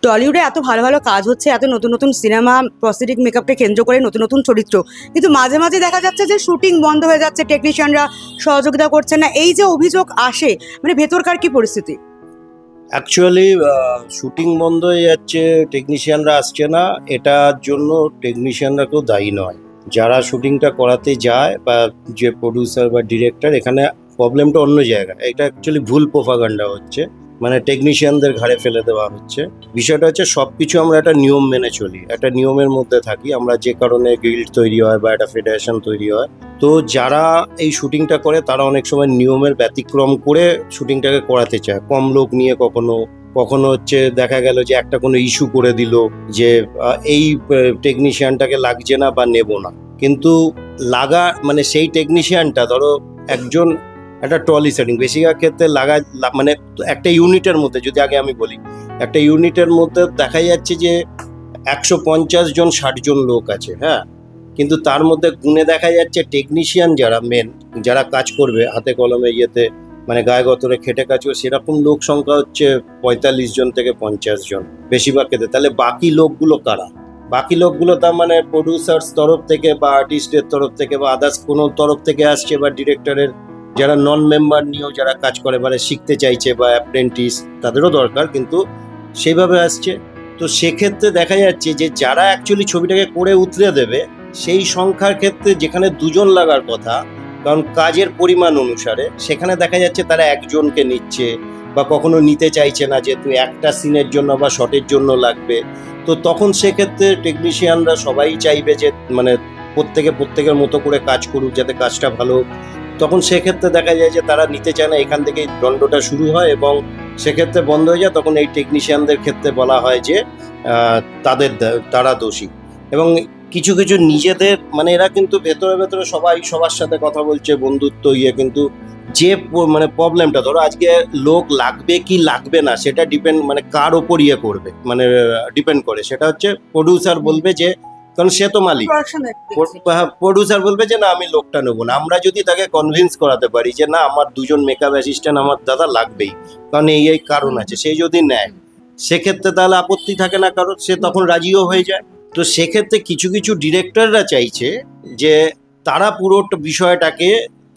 টলিউডে এত ভালো ভালো কাজ হচ্ছে, এত নতুন নতুন সিনেমা, প্রস্থেটিক মেকআপকে কেন্দ্র করে নতুন নতুন চরিত্র, কিন্তু মাঝে মাঝে দেখা যাচ্ছে যে শুটিং বন্ধ হয়ে যাচ্ছে, টেকনিশিয়ানরা সহযোগিতা করছে না। এই যে অভিযোগ আসে, মানে ভেতরকার কি পরিস্থিতি? অ্যাকচুয়ালি শুটিং বন্ধ হয়ে যাচ্ছে, টেকনিশিয়ানরা আসছে না, এটার জন্য টেকনিশিয়ানরা কেউ দায়ী নয়। যারা শুটিংটা করাতে যায় বা যে প্রডিউসার বা ডিরেক্টর, এখানে প্রবলেমটা অন্য জায়গায়। এটা অ্যাকচুয়ালি ভুল প্রোপাগান্ডা হচ্ছে, মানে টেকনিশিয়ানদের ঘাড়ে ফেলে দেওয়া হচ্ছে। বিষয়টা হচ্ছে সব কিছু আমরা একটা নিয়ম মেনে চলি, একটা নিয়মের মধ্যে থাকি আমরা, যে কারণে গিল্ড তৈরি হয় বা একটা ফেডারেশন তৈরি হয়। তো যারা এই শুটিংটা করে তারা অনেক সময় নিয়মের ব্যতিক্রম করে শুটিংটাকে করাতে চায়, কম লোক নিয়ে। কখনো কখনো হচ্ছে দেখা গেল যে একটা কোনো ইস্যু করে দিল যে এই টেকনিশিয়ানটাকে লাগছে না বা নেব না, কিন্তু মানে সেই টেকনিশিয়ানটা ধরো একজন একটা ট্রলি সেটিং বেশিরভাগ ক্ষেত্রে মানে একটা ইউনিটের মধ্যে, যদি আগে আমি বলি, একটা ইউনিটের মধ্যে দেখা যাচ্ছে যে 150 জন 60 জন লোক আছে, হ্যাঁ, কিন্তু তার মধ্যে গুণে দেখা যাচ্ছে টেকনিশিয়ান যারা মেন, যারা কাজ করবে হাতে কলমে ইয়েতে, মানে গায়ে গতরে খেটে কাজ করবে, সেরকম লোক সংখ্যা হচ্ছে 45 জন থেকে 50 জন বেশিরভাগ ক্ষেত্রে। তাহলে বাকি লোকগুলো কারা? বাকি লোকগুলো তার মানে প্রডিউসার্স তরফ থেকে বা আর্টিস্টের তরফ থেকে বা আদার্স কোনো তরফ থেকে আসছে, বা ডিরেক্টরের যারা নন মেম্বার নিয়েও যারা কাজ করে, মানে শিখতে চাইছে বা অ্যাপ্রেন্টিস, তাদেরও দরকার, কিন্তু সেইভাবে আসছে। তো সেক্ষেত্রে দেখা যাচ্ছে যে যারা অ্যাকচুয়ালি ছবিটাকে করে উতরে দেবে, সেই সংখ্যার ক্ষেত্রে যেখানে 2 জন লাগার কথা, কারণ কাজের পরিমাণ অনুসারে, সেখানে দেখা যাচ্ছে তারা একজনকে নিচ্ছে বা কখনো নিতে চাইছে না, যে তুই একটা সিনের জন্য বা শটের জন্য লাগবে। তো তখন সেক্ষেত্রে টেকনিশিয়ানরা সবাই চাইবে যে মানে প্রত্যেকের মতো করে কাজ করুক, যাতে কাজটা ভালো। তখন সেক্ষেত্রে দেখা যায় যে তারা নিতে চায় না, এখান থেকেই দ্বন্দ্বটা শুরু হয় এবং সেক্ষেত্রে বন্ধ হয়ে যায়। তখন এই টেকনিশিয়ানদের ক্ষেত্রে বলা হয় যে তারা দোষী। এবং কিছু কিছু নিজেদের, মানে এরা কিন্তু ভেতরে ভেতরে সবাই সবার সাথে কথা বলছে, বন্ধুত্ব কিন্তু যে মানে প্রবলেমটা, ধরো আজকে লোক লাগবে কি লাগবে না, সেটা ডিপেন্ড, মানে কার ওপর করবে, মানে ডিপেন্ড করে। সেটা হচ্ছে প্রডিউসার বলবে যে, কারণ সে তো মালিক, প্রডিউসার বলবে যে না আমি লোকটা নেবো না। আমরা যদি তাকে কনভিন্স করাতে পারি যে না আমার 2 জন মেকআপ অ্যাসিস্ট্যান্ট আমার দাদা লাগবেই, কারণ এই কারণ আছে, সেই যদি নেয়, সেক্ষেত্রে তাহলে আপত্তি থাকে না কারণ, সে তখন রাজিও হয়ে যায়। তো সেক্ষেত্রে কিছু কিছু ডিরেক্টররা চাইছে যে তারা পুরো বিষয়টাকে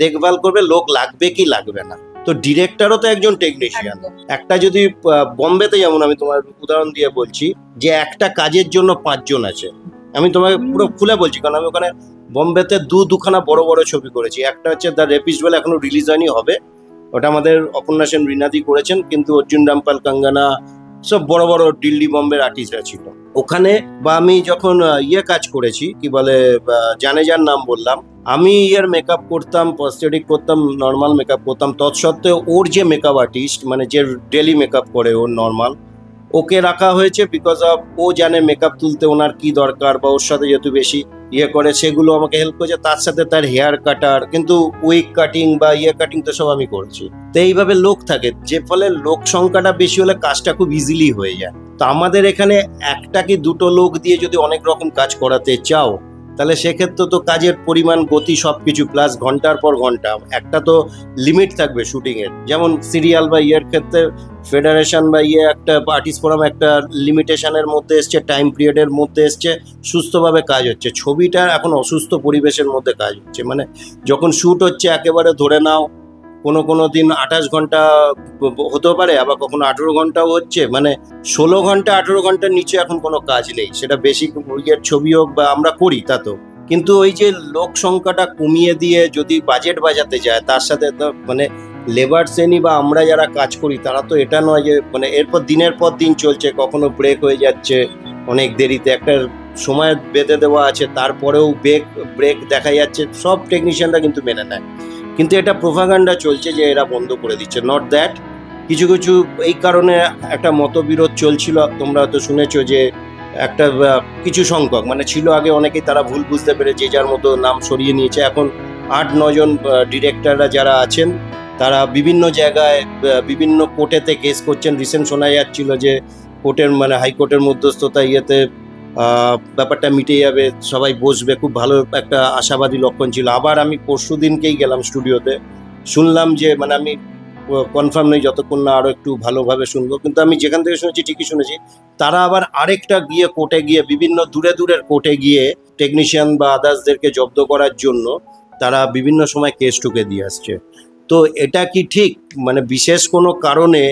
দেখভাল করবে, লোক লাগবে কি লাগবে না। তো ডিরেক্টরও তো একজন টেকনিশিয়ান। একটা যদি বম্বেতে, যেমন আমি তোমার উদাহরণ দিয়ে বলছি, যে একটা কাজের জন্য 5 জন আছে। আমি তোমাকে পুরো খুলে বলছি, কারণ আমি ওখানে বম্বেতে দুখানা বড় বড় ছবি করেছি। একটা হচ্ছে দ্য রেপিস্ট বলে, এখনো রিলিজ হয়নি, হবে। ওটা আমাদের অপর্ণা সেন রিনাদি করেছেন, কিন্তু অর্জুন রামপাল, কঙ্গনা, সব বড় বড় দিল্লি বম্বের আর্টিস্টরা ছিল ওখানে। বা আমি যখন কাজ করেছি, কি বলে, জানেজার নাম বললাম, আমি মেকআপ করতাম, প্রস্থেটিক করতাম, নর্মাল মেকআপ করতাম। তৎসত্ত্বেও ওর যে মেকআপ আর্টিস্ট, মানে যে ডেলি মেকআপ করে ওর নর্মাল, ওকে রাখা হয়েছে বিকজ অফ ও জানে মেকআপ তুলতে ওনার কি দরকার, বা ওর সাথে যেহেতু বেশি করে, সেগুলো আমাকে হেল্প করেছে। তার সাথে তার হেয়ার কাটার, কিন্তু উইক কাটিং বা কাটিং তো সব আমি করছি। তো এইভাবে লোক থাকে, যে ফলে লোক সংখ্যাটা বেশি হলে কাজটা খুব ইজিলি হয়ে যায়। তো আমাদের এখানে একটা কি দুটো লোক দিয়ে যদি অনেক রকম কাজ করাতে চাও, তাহলে সেক্ষেত্রে তো কাজের পরিমাণ, গতি, সবকিছু প্লাস ঘন্টার পর ঘন্টা, একটা তো লিমিট থাকবে শুটিং এর। যেমন সিরিয়াল বা ক্ষেত্রে ফেডারেশন বা একটা আর্টিস্ট ফোরাম একটা লিমিটেশনের মধ্যে এসছে, টাইম পিরিয়ডের মধ্যে এসছে, সুস্থভাবে কাজ হচ্ছে। ছবিটা এখন অসুস্থ পরিবেশের মধ্যে কাজ হচ্ছে, মানে যখন শ্যুট হচ্ছে একেবারে ধরে নাও কোনো দিন 28 ঘন্টা হতে পারে, আবার কখনো 18 ঘন্টাও হচ্ছে, মানে 16 ঘন্টা 18 ঘন্টার নিচে এখন কোনো কাজ নেই। সেটা বেশি ছবি হোক বা আমরা করি তা তো, কিন্তু ওই যে লোক সংখ্যাটা কমিয়ে দিয়ে যদি বাজেট বাজাতে যায়, তার সাথে তো মানে লেবার শ্রেণী বা আমরা যারা কাজ করি, তারা তো এটা নয় যে মানে এরপর দিনের পর দিন চলছে, কখনো ব্রেক হয়ে যাচ্ছে অনেক দেরিতে, একটা সময় বেঁধে দেওয়া আছে, তারপরেও ব্রেক দেখা যাচ্ছে। সব টেকনিশিয়ানরা কিন্তু মেনে নেয়, কিন্তু এটা প্রোপাগান্ডা চলছে যে এরা বন্ধ করে দিচ্ছে। নট দ্যাট, কিছু কিছু এই কারণে একটা মতবিরোধ চলছিল, তোমরা তো শুনেছো যে একটা কিছু সংখ্যক মানে ছিল আগে, অনেকেই তারা ভুল বুঝতে পেরে যে যার মতো নাম সরিয়ে নিয়েছে। এখন 8-9 জন ডিরেক্টররা যারা আছেন, তারা বিভিন্ন জায়গায় বিভিন্ন কোর্টেতে কেস করছেন। রিসেন্ট শোনা যাচ্ছিল যে কোর্টের, মানে হাইকোর্টের মধ্যস্থতা ব্যাপারটা মিটে যাবে, সবাই বসবে, খুব ভালো একটা আশাবাদী লক্ষণ ছিল। আবার আমি পরশু দিনকেই গেলাম স্টুডিওতে, শুনলাম যে মানে আমি কনফার্ম নেই, যতক্ষণ না আরও একটু ভালোভাবে শুনবো। কিন্তু আমি যেখান থেকে শুনেছি ঠিকই শুনেছি, তারা আবার আরেকটা গিয়ে কোর্টে গিয়ে, বিভিন্ন দূরের কোর্টে গিয়ে টেকনিশিয়ান বা আদার্সদেরকে জব্দ করার জন্য তারা বিভিন্ন সময় কেস ঠুকে দিয়ে আসছে। তো এটা কি ঠিক? মানে বিশেষ কোনো কারণে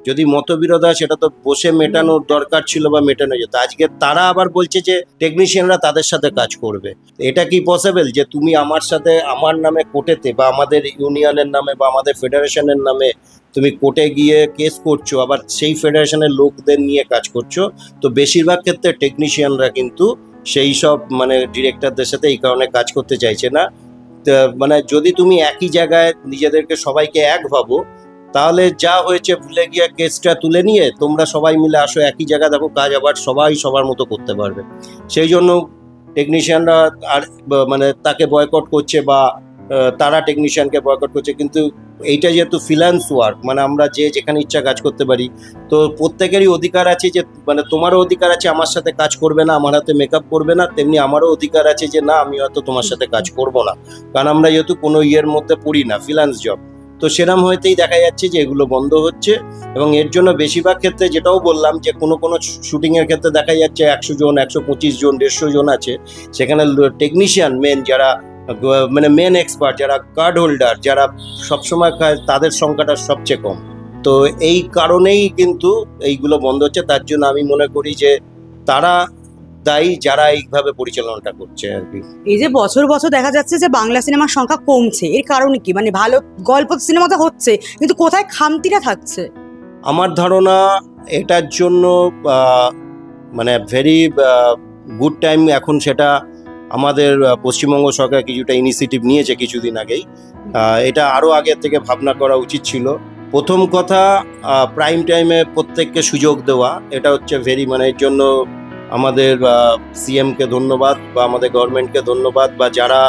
যদি মতবিরোধ হয়, সেটা তো বসে মেটানোর দরকার ছিল বা মেটানো যেত। আজকে তারা আবার বলছে যে টেকনিশিয়ানরা তাদের সাথে কাজ করবে। এটা কি পসিবল যে তুমি আমার সাথে, আমার নামে কোর্টেতে বা আমাদের ইউনিয়নের নামে বা আমাদের ফেডারেশনের নামে তুমি কোর্টে গিয়ে কেস করছো, আবার সেই ফেডারেশনের লোকদের নিয়ে কাজ করছো? তো বেশিরভাগ ক্ষেত্রে টেকনিশিয়ানরা কিন্তু সেই সব মানে ডিরেক্টরদের সাথে এই কারণে কাজ করতে চাইছে না। মানে যদি তুমি একই জায়গায় নিজেদেরকে সবাইকে এক ভাবো, তাহলে যা হয়েছে ভুলে গিয়ে কেসটা তুলে নিয়ে তোমরা সবাই মিলে আসো একই জায়গায়, দেখো কাজ আবার সবাই সবার মতো করতে পারবে। সেই জন্য টেকনিশিয়ানরা আর মানে তাকে বয়কট করছে বা তারা টেকনিশিয়ানকে বয়কট করছে। কিন্তু এইটা যেহেতু ফ্রিল্যান্স ওয়ার্ক, মানে আমরা যে যেখানে ইচ্ছা কাজ করতে পারি, তো প্রত্যেকেরই অধিকার আছে যে, মানে তোমারও অধিকার আছে আমার সাথে কাজ করবে না, আমার হাতে মেকআপ করবে না, তেমনি আমারও অধিকার আছে যে না, আমি হয়তো তোমার সাথে কাজ করব না, কারণ আমরা যেহেতু কোনো ইয়ের মধ্যে পড়ি না, ফ্রিল্যান্স জব। তো সেরম হইতেই দেখা যাচ্ছে যে এগুলো বন্ধ হচ্ছে। এবং এর জন্য বেশিরভাগ ক্ষেত্রে যেটাও বললাম যে কোনো শুটিংয়ের ক্ষেত্রে দেখা যাচ্ছে 100 জন, 125 জন, 150 জন আছে, সেখানে টেকনিশিয়ান মেন যারা, মানে মেন এক্সপার্ট যারা, কার্ড হোল্ডার যারা সবসময় তাদের সংখ্যাটা সবচেয়ে কম। তো এই কারণেই কিন্তু এইগুলো বন্ধ হচ্ছে। তার জন্য আমি মনে করি যে তারা দায়ী, যারা এইভাবে পরিচালনাটা করছে আর কি। এই যে বছর বছর দেখা যাচ্ছে যে বাংলা সিনেমার সংখ্যা কমছে, এর কারণ কি? মানে ভালো গল্প সিনেমা তো হচ্ছে, কিন্তু কোথায় খামতিটা থাকছে? আমার ধারণা এটার জন্য মানে ভেরি গুড টাইম এখন, সেটা আমাদের পশ্চিমবঙ্গ সরকার কিছুটা ইনিশিয়েটিভ নিয়েছে কিছুদিন আগেই। এটা আরও আগের থেকে ভাবনা করা উচিত ছিল। প্রথম কথা, প্রাইম টাইমে প্রত্যেককে সুযোগ দেওয়া, এটা হচ্ছে ভেরি, মানে এর জন্য আমাদের সিএমকে ধন্যবাদ বা আমাদের গভর্নমেন্টকে ধন্যবাদ, বা যারা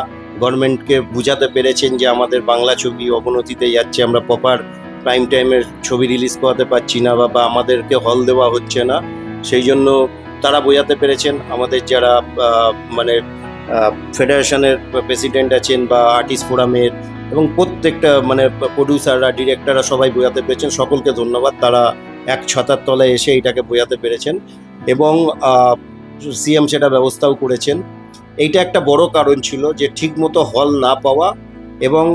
গভর্নমেন্টকে বুঝাতে পেরেছেন যে আমাদের বাংলা ছবি অবনতিতে যাচ্ছে, আমরা প্রপার প্রাইম টাইমের ছবি রিলিজ করাতে পারছি না বা আমাদেরকে হল দেওয়া হচ্ছে না, সেই জন্য তারা বোঝাতে পেরেছেন। আমাদের যারা মানে ফেডারেশনের প্রেসিডেন্ট আছেন বা আর্টিস্ট ফোরামের এবং প্রত্যেকটা মানে প্রডিউসাররা, ডিরেক্টররা সবাই বোঝাতে পেরেছেন, সকলকে ধন্যবাদ। তারা এক ছাতার তলায় এসে এটাকে বোঝাতে পেরেছেন এবং সিএম সেটা ব্যবস্থাও করেছেন। এইটা একটা বড় কারণ ছিল যে ঠিকমতো হল না পাওয়া, এবং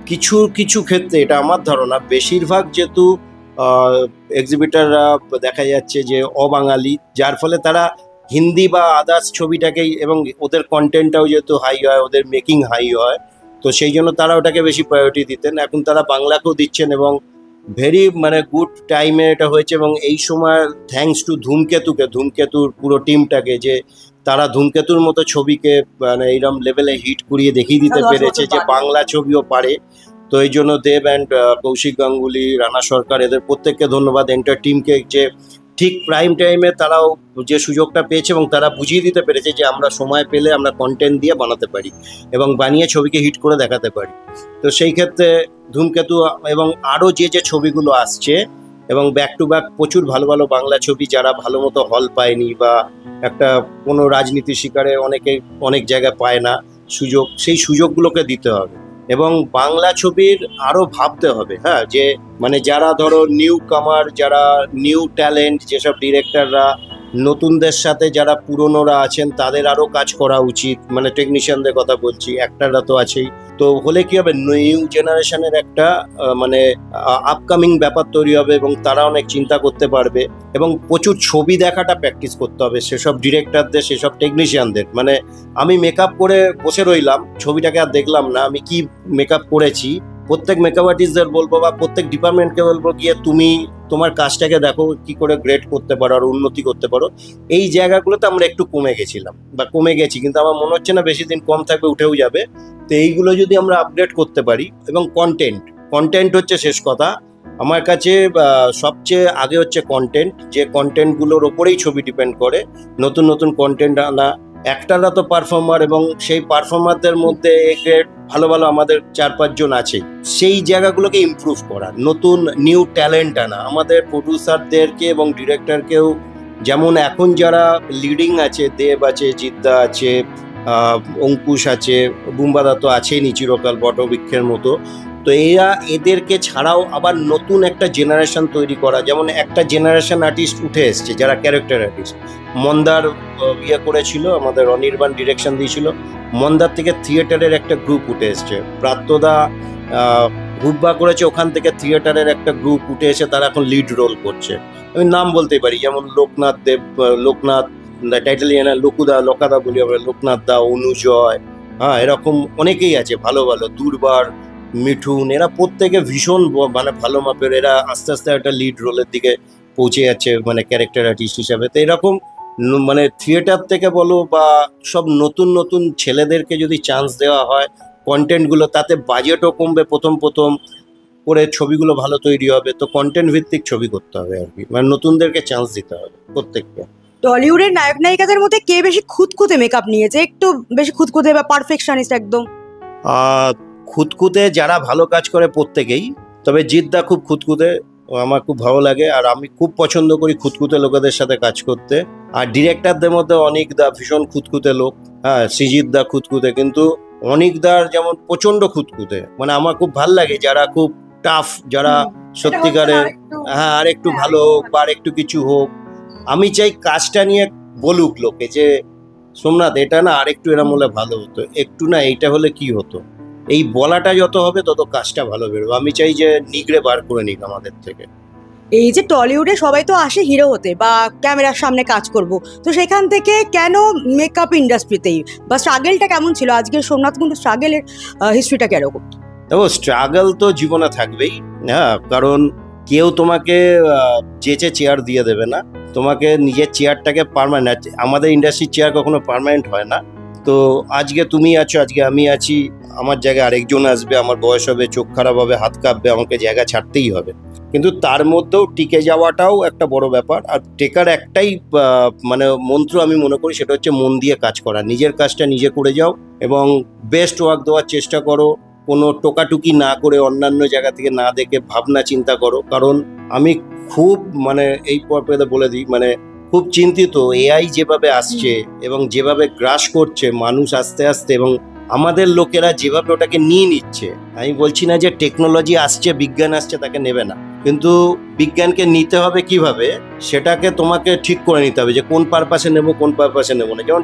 কিছু কিছু ক্ষেত্রে এটা আমার ধারণা বেশিরভাগ যেহেতু এক্সিবিটাররা দেখা যাচ্ছে যে অবাঙালি, যার ফলে তারা হিন্দি বা আদার্স ছবিটাকেই, এবং ওদের কন্টেন্টটাও যেহেতু হাই হয়, ওদের মেকিং হাই হয়, তো সেই জন্য তারা ওটাকে বেশি প্রায়োরিটি দিতেন। এখন তারা বাংলাকেও দিচ্ছেন এবং ভেরি মানে গুড টাইমে এটা হয়েছে। এবং এই সময় থ্যাঙ্কস টু ধূমকেতুর পুরো টিমটাকে, যে তারা ধূমকেতুর মতো ছবিকে মানে এইরকম লেভেলে হিট করিয়ে দেখিয়ে দিতে পেরেছে যে বাংলা ছবিও পারে। তো এই জন্য দেব অ্যান্ড কৌশিক গাঙ্গুলি, রানা সরকার, এদের প্রত্যেককে ধন্যবাদ, এন্টার টিমকে, যে ঠিক প্রাইম টাইমে তারাও যে সুযোগটা পেয়েছে এবং তারা বুঝিয়ে দিতে পেরেছে যে আমরা সময় পেলে আমরা কন্টেন্ট দিয়ে বানাতে পারি এবং বানিয়ে ছবিকে হিট করে দেখাতে পারি। তো সেই ক্ষেত্রে ধূমকেতু এবং আরও যে ছবিগুলো আসছে, এবং ব্যাক টু ব্যাক প্রচুর ভালো ভালো বাংলা ছবি, যারা ভালো মতো হল পায়নি বা একটা কোনো রাজনীতির শিকারে অনেকে অনেক জায়গায় পায় না সুযোগ, সেই সুযোগগুলোকে দিতে হবে এবং বাংলা ছবির আরও ভাবতে হবে। হ্যাঁ, যে মানে যারা ধরো নিউ কামার, যারা নিউ ট্যালেন্ট, যেসব ডিরেক্টররা নতুনদের সাথে যারা পুরনোরা আছেন, তাদের আরও কাজ করা উচিত। মানে টেকনিশিয়ানদের কথা বলছি, অ্যাক্টাররা তো আছেই। তো হলে কি হবে, নিউ জেনারেশনের একটা মানে আপকামিং ব্যাপার তৈরি হবে এবং তারা অনেক চিন্তা করতে পারবে। এবং প্রচুর ছবি দেখাটা প্র্যাকটিস করতে হবে সেসব ডিরেক্টরদের, সেসব টেকনিশিয়ানদের। মানে আমি মেকআপ করে বসে রইলাম, ছবিটাকে আর দেখলাম না আমি কি মেকআপ করেছি। প্রত্যেক মেকআপ আর্টিস্টদের বলবো বা প্রত্যেক ডিপার্টমেন্টকে বলবো, গিয়ে তুমি তোমার কাজটাকে দেখো কি করে গ্রেড করতে পারো আর উন্নতি করতে পারো। এই জায়গাগুলোতে আমরা একটু কমে গেছিলাম বা কমে গেছি, কিন্তু আমার মনে হচ্ছে না বেশি দিন কম থাকবে, উঠেও যাবে। তো এইগুলো যদি আমরা আপডেট করতে পারি, এবং কন্টেন্ট হচ্ছে শেষ কথা আমার কাছে। সবচেয়ে আগে হচ্ছে কন্টেন্ট, যে কন্টেন্টগুলোর ওপরেই ছবি ডিপেন্ড করে। নতুন নতুন কন্টেন্ট আনা, অ্যাক্টাররা তো পারফর্মার, এবং সেই পারফর্মারদের মধ্যে ভালো ভালো আমাদের 4-5 জন আছে, সেই জায়গাগুলোকে ইমপ্রুভ করা, নতুন নিউ ট্যালেন্ট আনা। আমাদের প্রডিউসারদেরকে এবং ডিরেক্টরকেও, যেমন এখন যারা লিডিং আছে, দেব আছে, জিদ্দা আছে, অঙ্কুশ আছে, বুম্বাদা তো আছেই চিরকাল বটবৃক্ষের মতো। তো এদেরকে ছাড়াও আবার নতুন একটা জেনারেশন তৈরি করা, যেমন একটা জেনারেশন আর্টিস্ট উঠে এসছে যারা ক্যারেক্টার আর্টিস্ট। মন্দার করেছিল, আমাদের অনির্বাণ ডিরেকশন দিয়েছিল। মন্দার থেকে থিয়েটারের একটা গ্রুপ উঠে এসছে, প্রাত্যদা হুব্বা করেছে, ওখান থেকে থিয়েটারের একটা গ্রুপ উঠে এসে তারা এখন লিড রোল করছে। আমি নাম বলতে পারি, যেমন লোকনাথ দেব, লোকনাথ টাইটেল লোকাদা বলি আমরা, লোকনাথ দা, অনুজয়, হ্যাঁ এরকম অনেকেই আছে ভালো ভালো, দুর্বার, মিঠুন, এরা প্রত্যেকে ভীষণ মানে ভালো মাপের। এরা আস্তে আস্তে একটা লিড রোলের দিকে পৌঁছে যাচ্ছে মানে ক্যারেক্টার আর্টিস্ট হিসাবে। তো এরকম মানে থিয়েটার থেকে বলো বা সব নতুন নতুন ছেলেদেরকে যদি চান্স দেওয়া হয় কন্টেন্টগুলো, তাতে বাজেটও কমবে, প্রথম প্রথম করে ছবিগুলো ভালো তৈরি হবে। তো কন্টেন্ট ভিত্তিক ছবি করতে হবে আর কি, মানে নতুনদেরকে চান্স দিতে হবে প্রত্যেককে। টলিউডের নায়ক নায়িকাদের মধ্যে কে বেশি খুঁতখুঁতে মেকআপ নিয়েছে, একটু বেশি খুঁতখুঁতে বা পারফেকশনিস্ট একদম? খুঁতখুঁতে যারা ভালো কাজ করে প্রত্যেকেই, তবে জিদ্দা খুব খুঁতখুঁতে, আমার খুব ভালো লাগে। আর আমি খুব পছন্দ করি খুঁতখুঁতে লোকেদের সাথে কাজ করতে। আর ডিরেক্টরদের মধ্যে অনিক দা ভীষণ খুঁতখুঁতে লোক, হ্যাঁ সৃজিত দা খুঁতখুঁতে, কিন্তু অনিক দার যেমন প্রচন্ড খুঁতখুঁতে, মানে আমার খুব ভাল লাগে যারা খুব টাফ, যারা সত্যিকারের, হ্যাঁ আর একটু ভালো হোক বা আর একটু কিছু হোক। আমি চাই কাজটা নিয়ে বলুক লোকে যে সোমনাথ এটা না আরেকটু এরম হলে ভালো হতো, একটু না এইটা হলে কি হতো। এই বলাটা যত হবে তত কাজটা ভালো বেরোবে। আমি চাই যে নিগড়ে বার করে নিক আমাদের থেকে। এই যে টলিউডে সবাই তো আসে হিরো হতে বা ক্যামেরার সামনে কাজ করব, তো সেখান থেকে কেন মেকআপ ইন্ডাস্ট্রিতেই বা স্ট্রাগলটা কেমন ছিল? আজকের সোমনাথ কিন্তু স্ট্রাগলের হিস্ট্রিটা কিরকম? দেখো স্ট্রাগল তো জীবনে থাকবেই, হ্যাঁ, কারণ কেউ তোমাকে যেচে চেয়ার দিয়ে দেবে না, তোমাকে নিজের চেয়ারটাকে পার্মানেন্ট, আমাদের ইন্ডাস্ট্রির চেয়ার কখনো পার্মানেন্ট হয় না। তো আজকে তুমি আছো, আজকে আমি আছি, আমার জায়গায় আরেকজন আসবে, আমার বয়স হবে, চোখ খারাপ হবে, হাত কাঁপবে, আমাকে জায়গা ছাড়তেই হবে। কিন্তু তার মধ্যেও টিকে যাওয়াটাও একটা বড় ব্যাপার। আর টেকার একটাই মানে মন্ত্র আমি মনে করি, সেটা হচ্ছে মন দিয়ে কাজ করা, নিজের কাজটা নিজে করে যাও এবং বেস্ট ওয়ার্ক দেওয়ার চেষ্টা করো, কোনো টোকাটুকি না করে, অন্যান্য জায়গা থেকে না দেখে ভাবনা চিন্তা করো। কারণ আমি খুব মানে এই পর্বে বলে দিই, মানে খুব চিন্তিত এআই যেভাবে আসছে এবং যেভাবে গ্রাস করছে মানুষ আস্তে আস্তে, এবং আমাদের লোকেরা যেভাবে ওটাকে নিয়ে নিচ্ছে। আমি বলছি না যে টেকনোলজি আসছে, বিজ্ঞান আসছে, তাকে নেবে না, কিন্তু বিজ্ঞানকে নিতে হবে কিভাবে সেটাকে তোমাকে ঠিক করে নিতে হবে যে কোন পারপাসে নেবো, কোন পারপাসে নেবো না। যেমন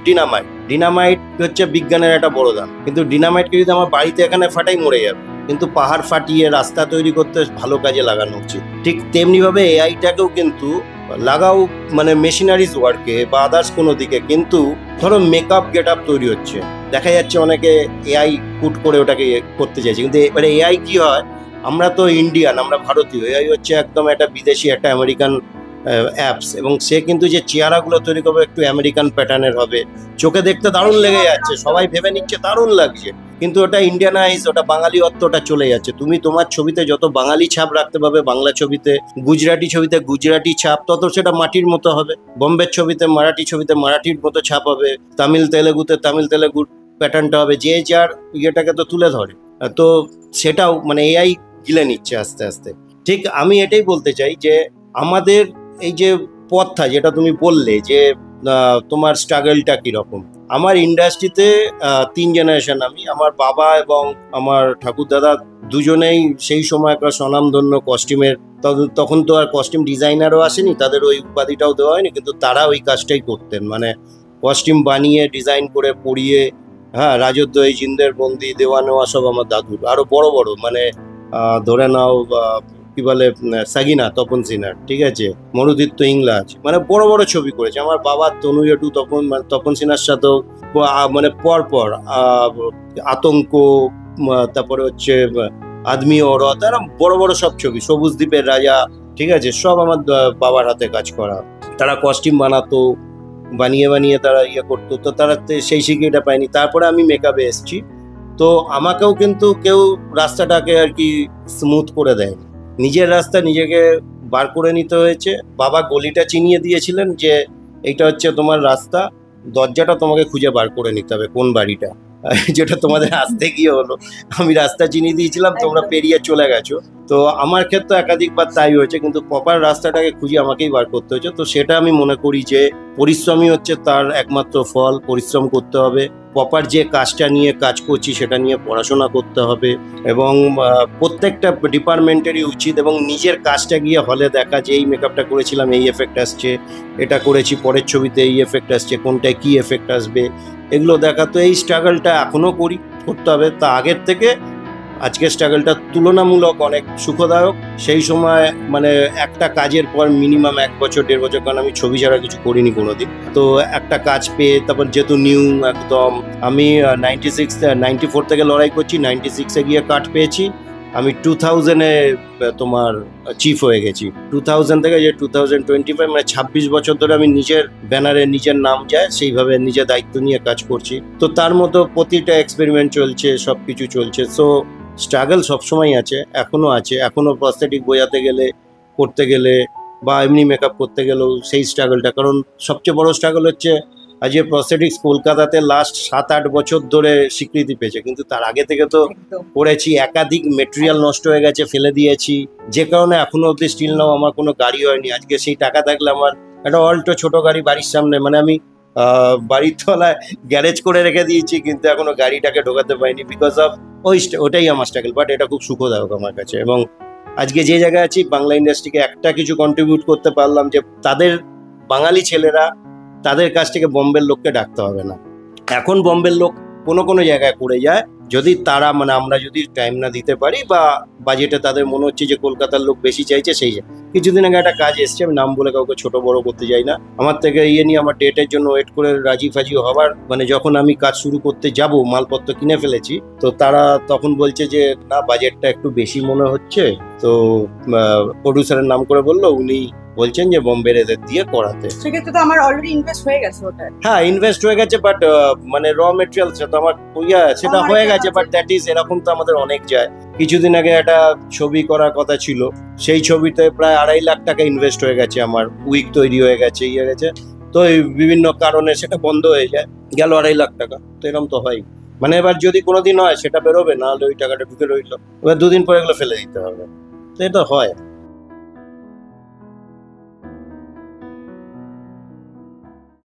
ডিনামাইট হচ্ছে বিজ্ঞানের একটা বড় দান, কিন্তু ডিনামাইটকে যদি আমার বাড়িতে এখানে ফাটাই মরে যাবে, কিন্তু পাহাড় ফাটিয়ে রাস্তা তৈরি করতে ভালো কাজে লাগানো উচিত। ঠিক তেমনিভাবে এআইটাকেও কিন্তু লাগাও মানে মেশিনারিজ ওয়ার্কে বা আদার্স কোনো দিকে। কিন্তু ধরো মেকআপ গেট আপ তৈরি হচ্ছে, দেখা যাচ্ছে অনেকে এআই পুট করে ওটাকে করতে চাইছে, কিন্তু এবারে এআই কি হয়, আমরা তো ইন্ডিয়ান, আমরা ভারতীয়, এআই হচ্ছে একদম একটা বিদেশি, একটা আমেরিকান অ্যাপস, এবং সে কিন্তু যে চেহারাগুলো তৈরি করবে একটু আমেরিকান প্যাটার্নের হবে, চোখে দেখতে দারুণ লেগে যাচ্ছে, সবাই ভেবে নিচ্ছে দারুণ লাগছে, কিন্তু ওটা ইন্ডিয়ানাইজ, ওটা বাঙালি অর্থটা চলে যাচ্ছে। তুমি তোমার ছবিতে যত বাঙালি ছাপ রাখতে পারবে, বাংলা ছবিতে, গুজরাটি ছবিতে গুজরাটি ছাপ, তত সেটা মাটির মতো হবে। বোম্বের ছবিতে, মারাঠি ছবিতে মারাঠির মতো ছাপ হবে, তামিল তেলেগুতে তামিল তেলেগুর প্যাটার্নটা হবে, যে যার ইয়েটাকে তো তুলে ধরে। তো সেটাও মানে এআই গিলে নিচ্ছে আস্তে আস্তে। ঠিক আমি এটাই বলতে চাই যে আমাদের এই যে পথটা যেটা তুমি বললে যে তোমার স্ট্রাগলটা কিরকম, আমার ইন্ডাস্ট্রিতে 3 জেনারেশন, আমি, আমার বাবা এবং আমার ঠাকুরদাদা দুজনেই সেই সময়কার স্বনামধন্য কস্টিউমের, তখন তো আর কস্টিউম ডিজাইনারও আসেনি, তাদের ওই উপাধিটাও দেওয়া হয়নি, কিন্তু তারা ওই কাজটাই করতেন, মানে কস্টিউম বানিয়ে ডিজাইন করে পরিয়ে, হ্যাঁ রাজদ্ব, এই জিন্দের বন্দি, দেওয়া নেওয়া সব আমার দাদুর। আরো বড় বড় মানে ধরে নাও কি বলে সাগিনা, তপন সিনহার, ঠিক আছে, মরুদিত্য ইংলাজ, মানে বড় বড় ছবি করেছে। আমার বাবার তনুজটু তখন মানে তপন সিনহার সাথেও মানে পর আতঙ্ক, তারপরে হচ্ছে আদমি ওরা, তারা বড় বড় সব ছবি, সবুজ দ্বীপের রাজা, ঠিক আছে, সব আমার বাবার হাতে কাজ করা। তারা কস্টিউম বানাতো, বানিয়ে বানিয়ে তারা ইয়ে করতো, তো তারা সেই শিখিয়েটা পায়নি। তারপরে আমি মেকআপে এসেছি, তো আমাকেও কিন্তু কেউ রাস্তাটাকে আর কি স্মুথ করে দেয়নি, নিজের রাস্তা নিজেকে বার করে নিতে হয়েছে। বাবা গলিটা চিনিয়ে দিয়েছিলেন যে এইটা হচ্ছে তোমার রাস্তা, দরজাটা তোমাকে খুঁজে বার করে নিতে হবে কোন বাড়িটা, যেটা তোমাদের আসতে গিয়ে হলো। আমি রাস্তা চিনিয়ে দিয়েছিলাম, তোমরা পেরিয়ে চলে গেছো, তো আমার ক্ষেত্রে একাধিকবার তাই হয়েছে, কিন্তু প্রপার রাস্তাটাকে খুঁজে আমাকেই বার করতে হয়েছে। তো সেটা আমি মনে করি যে পরিশ্রমই হচ্ছে তার একমাত্র ফল। পরিশ্রম করতে হবে, প্রপার যে কাজটা নিয়ে কাজ করছি সেটা নিয়ে পড়াশোনা করতে হবে, এবং প্রত্যেকটা ডিপার্টমেন্টেরই উচিত এবং নিজের কাজটা গিয়ে হলে দেখা যে এই মেকআপটা করেছিলাম এই এফেক্ট আসছে, এটা করেছি পরের ছবিতে এই এফেক্ট আসছে, কোনটায় কী এফেক্ট আসবে, এগুলো দেখা। তো এই স্ট্রাগলটা এখনও করতে হবে। তা আগের থেকে আজকের স্ট্রাগলটা তুলনামূলক অনেক সুখদায়ক। সেই সময় মানে একটা কাজের পর মিনিমাম 1 বছর 1.5 বছর, কারণ আমি ছবি ছাড়া কিছু করিনি কোনোদিন, তো একটা কাজ পেয়ে তারপর যেহেতু নিউ একদম, আমি 94 থেকে লড়াই করছি, 96-এ গিয়ে কাট পেয়েছি। আমি 2000-এ তোমার চিফ হয়ে গেছি। 2000 থেকে যে 2025 মানে 26 বছর ধরে আমি নিজের ব্যানারে নিজের নাম যায় সেইভাবে নিজের দায়িত্ব নিয়ে কাজ করছি। তো তার মতো প্রতিটা এক্সপেরিমেন্ট চলছে, সব কিছু চলছে। সো স্ট্রাগল সবসময় আছে, এখনো আছে। এখনো প্রস্থেটিক বোঝাতে গেলে, করতে গেলে বা এমনি মেকআপ করতে গেলেও সেই স্ট্রাগলটা। কারণ সবচেয়ে বড় স্ট্রাগল হচ্ছে আজ যে প্রস্থেটিক্স কলকাতাতে লাস্ট 7-8 বছর ধরে স্বীকৃতি পেয়েছে, কিন্তু তার আগে থেকে তো করেছি, একাধিক মেটেরিয়াল নষ্ট হয়ে গেছে, ফেলে দিয়েছি, যে কারণে এখনো অব্দি স্টিল নাও আমার কোনো গাড়ি হয়নি। আজকে সেই টাকা থাকলে আমার একটা অল্টো ছোট গাড়ি বাড়ির সামনে, মানে আমি বাড়ির তলায় গ্যারেজ করে রেখে দিয়েছি, কিন্তু এখনো গাড়িটাকে ঢোকাতে পারিনি বিকজ অফ ওটাই আমার স্ট্রাগল। বাট এটা খুব সুখদায়ক আমার কাছে, এবং আজকে যে জায়গায় আছি বাংলা ইন্ডাস্ট্রিকে একটা কিছু কন্ট্রিবিউট করতে পারলাম, যে তাদের বাঙালি ছেলেরা, তাদের কাছ থেকে বম্বের লোককে ডাকতে হবে না। এখন বম্বের লোক কোনো কোনো জায়গায় করে যায়, যদি তারা মানে আমরা যদি টাইম না দিতে পারি বা বাজেটে তাদের মনে হচ্ছে যে কলকাতার লোক বেশি চাইছে সেই। কিছুদিন আগে একটা কাজ এসছে, আমি নাম বলে কাউকে ছোট বড় করতে যাই না, আমার থেকে নিয়ে আমার ডেটের জন্য ওয়েট করে রাজি ফাজি হবার, মানে যখন আমি কাজ শুরু করতে যাব মালপত্র কিনে ফেলেছি, তো তারা তখন বলছে যে না বাজেটটা একটু বেশি মনে হচ্ছে। তো প্রডিউসারের নাম করে বললো, উনি বলছেন যে বোম্বের এদের দিয়ে করাতে। সেক্ষেত্রে তো আমার অলরেডি ইনভেস্ট হয়ে গেছে ওটা। হ্যাঁ, ইনভেস্ট হয়ে গেছে, বাট মানে র মেটেরিয়াল সেটা আমার সেটা হয়ে গেছে, বাট দ্যাট ইজ, এরকম তো আমাদের অনেক যায়। কিছুদিন আগে একটা ছবি করার কথা ছিল, সেই ছবিতে প্রায় 2.5 লাখ টাকা ইনভেস্ট হয়ে গেছে আমার, উইক তৈরি হয়ে গেছে, গেছে। তো এই বিভিন্ন কারণে সেটা বন্ধ হয়ে যায়, গেল 2.5 লাখ টাকা। তো এরকম তো হয়, মানে এবার যদি কোনোদিন হয় সেটা বেরোবে, না হলে ওই টাকাটা ঢুকে রইলো, এবার 2 দিন পরে এগুলো ফেলে দিতে হবে। তো এটা হয়।